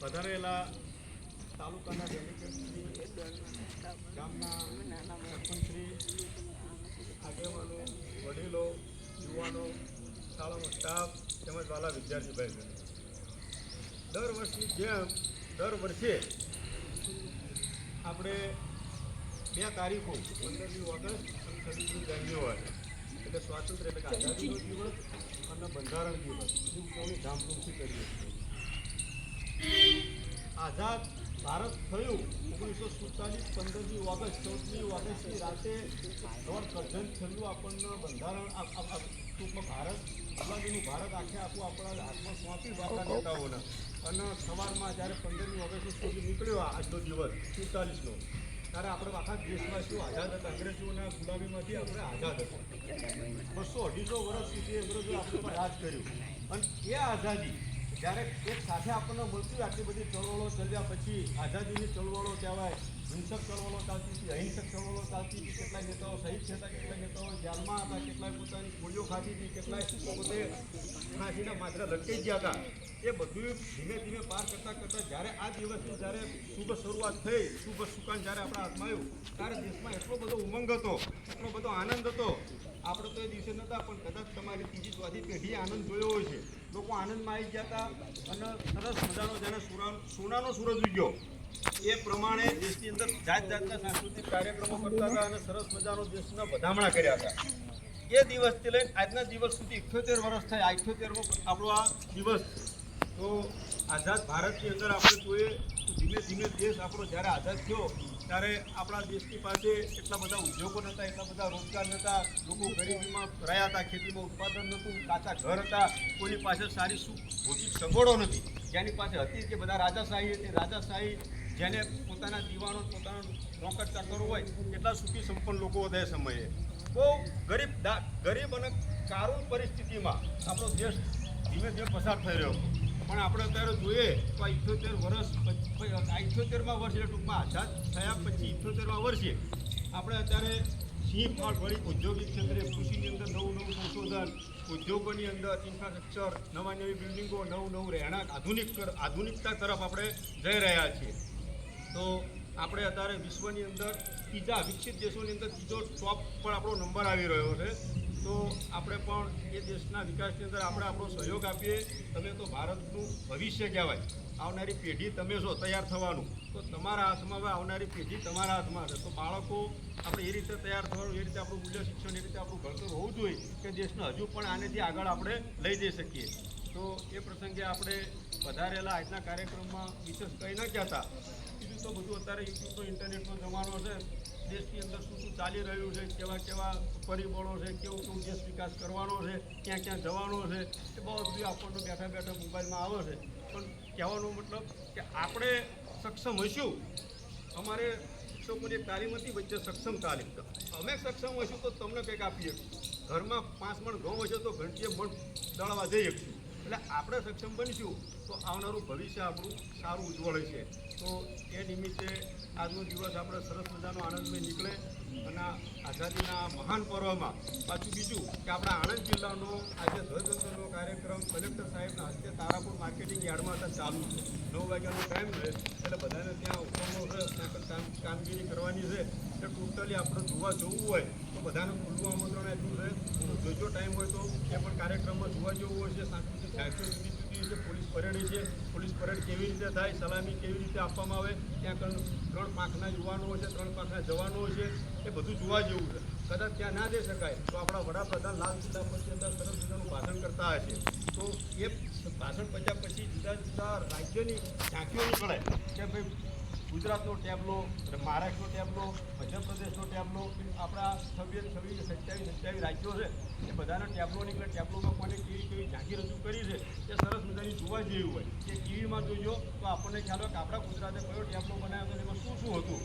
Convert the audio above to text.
પધારેલા તાલુકાના ડેલિગેટશ્રી, ગામના સરપંચશ્રી, આગેવાનો, વડીલો, યુવાનો, શાળાનો સ્ટાફ તેમજ વાલા વિદ્યાર્થી ભાઈઓ, દર વર્ષની જેમ દર વર્ષે આપણે 2 તારીખો 15મી ઓગસ્ટ અને 26મી જાન્યુઆરી એટલે સ્વાતંત્ર્ય એટલે કે આઝાદીનો દિવસ અને બંધારણ દિવસ ઉજવણી ધામધૂમથી કરીએ છીએ. આઝાદ ભારત થયું 1947 15મી ઓગસ્ટ 14મી ઓગસ્ટની રાતે દોઢ કરજણ છેલ્લું આપણને બંધારણ ટૂંકમાં ભારત ગુલામીનું ભારત આખે આખું આપણા હાથમાં સોંપી આપણા નેતાઓના અને સવારમાં જ્યારે 15મી ઓગસ્ટ સુધી નીકળ્યો આજનો દિવસ 47નો ત્યારે આપણે આખા દેશવાસીઓ આઝાદ હતા. અંગ્રેજોના ગુલામીમાંથી આપણે આઝાદ હતા. 200-250 વર્ષ સુધી અંગ્રેજોએ આપણે પર રાજ કર્યું અને એ આઝાદી જ્યારે એક સાથે આપણને મળતી આટલી બધી ચળવળો ચાલ્યા પછી આઝાદીની ચળવળો કહેવાય, હિંસક ચળવળો ચાલતી હતી, અહિંસક ચળવળો ચાલતી હતી, કેટલાય નેતાઓ શહીદ થતા, કેટલાય નેતાઓ જેલમાં હતા, કેટલાય પોતાની ગોળીઓ ખાધી હતી, કેટલાય પોતે ફાંસીના માત્ર લટકાઈ ગયા હતા. એ બધું ધીમે ધીમે પાર કરતાં જ્યારે આ દિવસની જ્યારે શુભ શરૂઆત થઈ, શુભ સુકાન જ્યારે આપણા હાથમાં આવ્યું ત્યારે દેશમાં એટલો બધો ઉમંગ હતો, એટલો બધો આનંદ હતો. આપણે તો એ દિવસે નહોતા પણ કદાચ તમારી ત્રીજી ચોથી પેઢીએ આનંદ જોયો હોય છે. લોકો આનંદમાં આવી ગયા હતા અને સરસ મજાનો જેને સોનાનો સૂરજ ઉગ્યો એ પ્રમાણે દેશની અંદર જાત જાતના સાંસ્કૃતિક કાર્યક્રમો કરતા હતા અને સરસ મજાનો દેશના વધામણા કર્યા હતા. એ દિવસથી લઈને આજના દિવસ સુધી 78 વર્ષ થયા. 78મો આપણો આ દિવસ. તો આઝાદ ભારતની અંદર આપણે જોઈએ તો ધીમે ધીમે દેશ આપણો જ્યારે આઝાદ થયો ત્યારે આપણા દેશની પાસે એટલા બધા ઉદ્યોગો નહોતા, એટલા બધા રોજગાર નહોતા, લોકો ગરીબીમાં રહ્યા હતા, ખેતીમાં ઉત્પાદન નહોતું, કાચા ઘર હતા, કોઈની પાસે સારી ભૌતિક સગવડો નથી. જેની પાસે હતી કે બધા રાજાશાહી હતી. રાજાશાહી જેને પોતાના દીવાનો પોતાનો નોકર ચાકરો હોય એટલા સુખી સંપન્ન લોકો હતા એ સમયે. બહુ ગરીબ અને કારુણ પરિસ્થિતિમાં આપણો દેશ ધીમે ધીમે પસાર થઈ રહ્યો હતો. પણ આપણે અત્યારે જોઈએ તો 78 વર્ષ 78મા વર્ષ એટલે ટૂંકમાં આઝાદ થયા પછી 78મા વર્ષે આપણે અત્યારે સિંહ ફાળ ભરી ઔદ્યોગિક ક્ષેત્રે, કૃષિની અંદર નવું સંશોધન, ઉદ્યોગોની અંદર ઇન્ફ્રાસ્ટ્રક્ચર, નવી બિલ્ડિંગો, નવું રહેણાંક, આધુનિકતા તરફ આપણે જઈ રહ્યા છીએ. તો આપણે અત્યારે વિશ્વની અંદર ત્રીજા વિકસિત દેશોની અંદર ત્રીજો ટોપ પર આપણો નંબર આવી રહ્યો છે. તો આપણે પણ એ દેશના વિકાસની અંદર આપણે આપણો સહયોગ આપીએ. તમે તો ભારતનું ભવિષ્ય કહેવાય. આવનારી પેઢી તમે છો તૈયાર થવાનું, તો તમારા હાથમાં હવે આવનારી પેઢી તમારા હાથમાં છે. તો બાળકો આપણે એ રીતે તૈયાર થવાનું, એ રીતે આપણું મૂલ્ય શિક્ષણ, એ રીતે આપણું ઘડતર હોવું જોઈએ કે દેશને હજુ પણ આનેથી આગળ આપણે લઈ જઈ શકીએ. તો એ પ્રસંગે આપણે વધારેલા આજના કાર્યક્રમમાં વિશેષ કંઈ ન કહેતા. બીજું તો બધું અત્યારે યુટ્યુબનો ઇન્ટરનેટનો જમાનો છે. દેશની અંદર શું ચાલી રહ્યું છે, કેવા પરિબળો છે, કેવું દેશ વિકાસ કરવાનો છે, ક્યાં જવાનો છે, એ બધું આપણને બેઠા બેઠા મોબાઈલમાં આવે છે. પણ કહેવાનો મતલબ કે આપણે સક્ષમ હશું. અમારે શિક્ષકોની તાલીમ હતી વચ્ચે સક્ષમ તાલીમ. અમે સક્ષમ હશું તો તમને કંઈક આપીએ. ઘરમાં 5 મણ ઘઉં હશે તો ઘંટીએ મણ દળવા જઈ શકશું. એટલે આપણે સક્ષમ બનીશું તો આવનારું ભવિષ્ય આપણું સારું ઉજ્જવળ છે. તો એ નિમિત્તે આજનો દિવસ આપણે સરસ મજાનો આનંદમય નીકળે અને આઝાદીના મહાન પર્વમાં પાછું બીજું કે આપણા આણંદ જિલ્લાનો આજે ધ્વજવંદનનો કાર્યક્રમ કલેક્ટર સાહેબના હસ્તે તારાપુર માર્કેટિંગ યાર્ડમાં ચાલુ છે. 9 વાગ્યાનો ટાઈમ છે એટલે બધાને ત્યાં ઉપરનો છે, ત્યાં કામગીરી કરવાની છે. એટલે ટોટલી આપણે જોવા જવું હોય તો બધાને ખુલ્લું આમંત્રણ આપ્યું છે. જોજો ટાઈમ હોય તો એ પણ કાર્યક્રમમાં જોવા જેવું હોય છે. સાંસ્કૃતિક ઝાંખીઓ જુદી છે, પોલીસ પરેડ છે, પોલીસ પરેડ કેવી રીતે થાય, સલામી કેવી રીતે આપવામાં આવે, ત્યાં 3 પાંખના યુવાનો છે, 3 પાંખના જવાનો છે, એ બધું જોવા જેવું છે. કદાચ ત્યાં ના જઈ શકાય તો આપણા વડાપ્રધાન લાલ કિલ્લા પરથી અંદર સરસ મજાનું ભાષણ કરતા હશે. તો એ ભાષણ પત્યા પછી જુદા જુદા રાજ્યોની ઝાંખીઓ નીકળે કે ભાઈ ગુજરાતનો ટેબલો, મહારાષ્ટ્રનો ટેબલો, મધ્યપ્રદેશનો ટેબલો, આપણા 27 રાજ્યો છે એ બધાના ટેબલો નીકળે. ટેબલોમાં કોને કેવી ઝાંખી રજૂ કરી છે એ સરસ મજાની જોવા જેવી હોય. એ ટીવીમાં જોજો તો આપણને ખ્યાલ હોય કે આપણા ગુજરાતે કયો ટેબલો બનાવ્યો હતો, એમાં શું હતું.